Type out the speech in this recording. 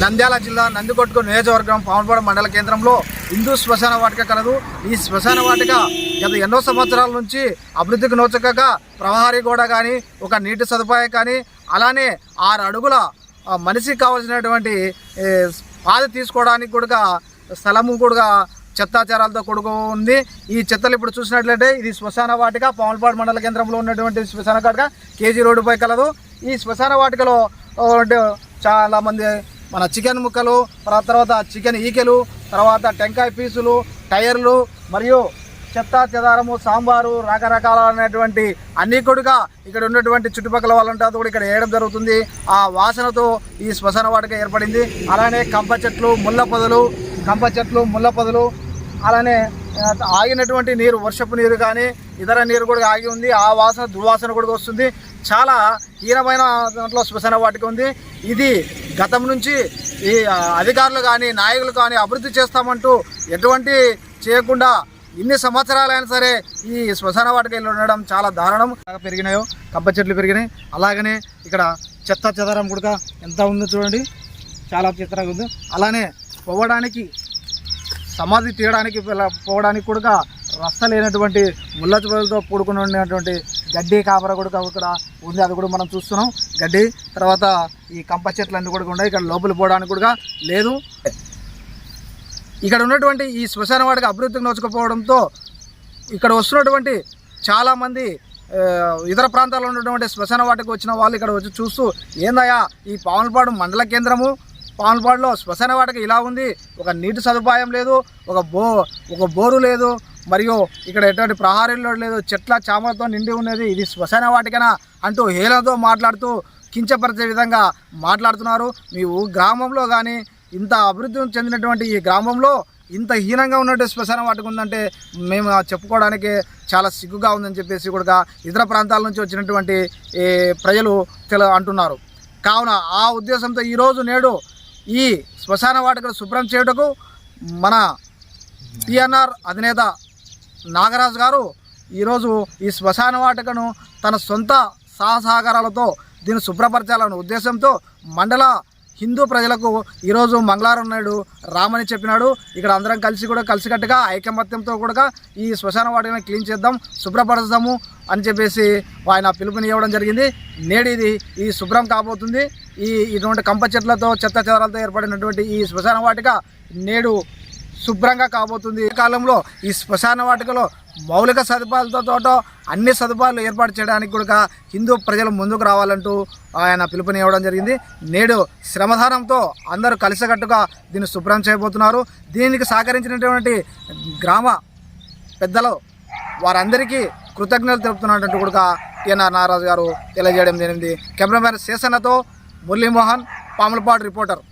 నంద్యాల జిల్లా నందికొట్కు నియోజకవర్గం పాములపాడు మండల కేంద్రంలో హిందూ శ్మశాన వాటిక కలదు। ఈ శ్మశాన వాటిక గత ఎన్నో సంవత్సరాల నుంచి అభివృద్ధికి నోచకగా ప్రహరీ గోడ కానీ, ఒక నీటి సదుపాయం కానీ, అలానే 6 అడుగుల మనిషికి కావాల్సినటువంటి పాది తీసుకోవడానికి కూడా స్థలము కూడా చెత్తాచారాలతో కూడుకు ఉంది। ఈ చెత్తలు ఇప్పుడు చూసినట్లయితే ఇది శ్మశాన వాటిక పాములపాడు మండల కేంద్రంలో ఉన్నటువంటి శ్మశాన వాటిక కేజీ రోడ్డుపై కలదు। ఈ శ్మశాన వాటికలో చాలామంది మన చికెన్ ముక్కలు, తర్వాత చికెన్ ఈకెలు, తర్వాత టెంకాయ పీసులు, టైర్లు మరియు చెత్త చెదారము, సాంబారు, రకరకాలైనటువంటి అన్నీ కూడా ఇక్కడ ఉన్నటువంటి చుట్టుపక్కల వాళ్ళంతా కూడా ఇక్కడ వేయడం జరుగుతుంది। ఆ వాసనతో ఈ శ్మశాన వాటిక ఏర్పడింది। అలానే కంప చెట్లు, ముళ్ళ పొదలు, అలానే ఆగినటువంటి నీరు, వర్షపు నీరు కానీ ఇతర నీరు కూడా ఆగి ఉంది। ఆ వాసన దుర్వాసన కూడా వస్తుంది। చాలా హీనమైన దాంట్లో శ్మశాన వాటిక ఉంది। ఇది గతం నుంచి ఈ అధికారులు కానీ, నాయకులు కానీ అభివృద్ధి చేస్తామంటూ ఎటువంటి చేయకుండా ఇన్ని సంవత్సరాలైనా సరే ఈ శ్మశాన వాటికలు ఉండడం చాలా దారుణం। పెరిగినాయో కంప చెట్లు పెరిగినాయి। అలాగనే ఇక్కడ చెత్త చెదారం కూడా ఎంత ఉందో చూడండి, చాలా చెత్తగా ఉంది। అలానే పోవడానికి, సమాధి తీయడానికి పోవడానికి కూడా రస్త లేనటువంటి ముళ్ళ చెప్పులతో కూడుకుని ఉన్నటువంటి గడ్డి కాపర కూడా ఇక్కడ ఉంది। అది కూడా మనం చూస్తున్నాం గడ్డి। తర్వాత ఈ కంప చెట్లు అన్నీ కూడా ఉన్నాయి। ఇక్కడ లోపలి పోవడానికి కూడా లేదు। ఇక్కడ ఉన్నటువంటి ఈ శ్మశాన వాటిక అభివృద్ధికి నోచుకుపోవడంతో ఇక్కడ వస్తున్నటువంటి చాలామంది ఇతర ప్రాంతాల్లో ఉన్నటువంటి శ్మశాన వాటికి వచ్చిన వాళ్ళు ఇక్కడ వచ్చి చూస్తూ, ఏందయ్యా ఈ పాములపాడు మండల కేంద్రము, పాములపాడులో శ్మశాన వాటిక ఇలా ఉంది, ఒక నీటి సదుపాయం లేదు, ఒక బోరు లేదు, మరియు ఇక్కడ ఎటువంటి ప్రహారీలో లేదు, చెట్ల చామలతో నిండి ఉన్నది, ఇది శ్మశాన వాటికనా అంటూ హేళనతో మాట్లాడుతూ కించపరిచే విధంగా మాట్లాడుతున్నారు। మీ గ్రామంలో కానీ ఇంత అభివృద్ధి చెందినటువంటి ఈ గ్రామంలో ఇంత హీనంగా ఉన్నటువంటి శ్మశాన వాటిక ఉందంటే మేము చెప్పుకోవడానికి చాలా సిగ్గుగా ఉందని చెప్పేసి కూడా ఇతర ప్రాంతాల నుంచి వచ్చినటువంటి ప్రజలు అంటున్నారు। కావున ఆ ఉద్దేశంతో ఈరోజు నేడు ఈ శ్మశాన వాటికను శుభ్రం చేయుటకు మన టిఎన్ఆర్ అధినేత నాగరాజు గారు ఈరోజు ఈ శ్మశాన వాటికను తన సొంత సహసహకారాలతో దీన్ని శుభ్రపరచాలనే ఉద్దేశంతో మండల హిందూ ప్రజలకు ఈరోజు మంగళవారం నాడు రామని చెప్పినాడు। ఇక్కడ అందరం కలిసికట్టుగా ఐకమత్యంతో కూడా ఈ శ్మశాన వాటికను క్లీన్ చేద్దాం, శుభ్రపరచాము అని చెప్పేసి ఆయన పిలుపునివ్వడం జరిగింది। నేడు ఇది శుభ్రం కాబోతుంది। ఇటువంటి కంప చెట్లతో, చెత్త చెదారాలతో ఏర్పడినటువంటి ఈ శ్మశాన వాటిక నేడు శుభ్రంగా కాబోతుంది। ఈ కాలంలో ఈ శ్మశాన వాటికలో మౌలిక సదుపాయాలతో అన్ని సదుపాయాలు ఏర్పాటు చేయడానికి కూడా హిందూ ప్రజలు ముందుకు రావాలంటూ ఆయన పిలుపునివ్వడం జరిగింది। నేడు శ్రమదానంతో అందరూ కలిసికట్టుగా దీన్ని శుభ్రం చేయబోతున్నారు। దీనికి సహకరించినటువంటి గ్రామ పెద్దలు వారందరికీ కృతజ్ఞతలు తెలుపుతున్నట్టు కూడా టిఎన్ఆర్ నాగరాజు గారు తెలియజేయడం జరిగింది। కెమెరామెన్ శేషన్నతో మురళీమోహన్, పాములపాడు రిపోర్టర్।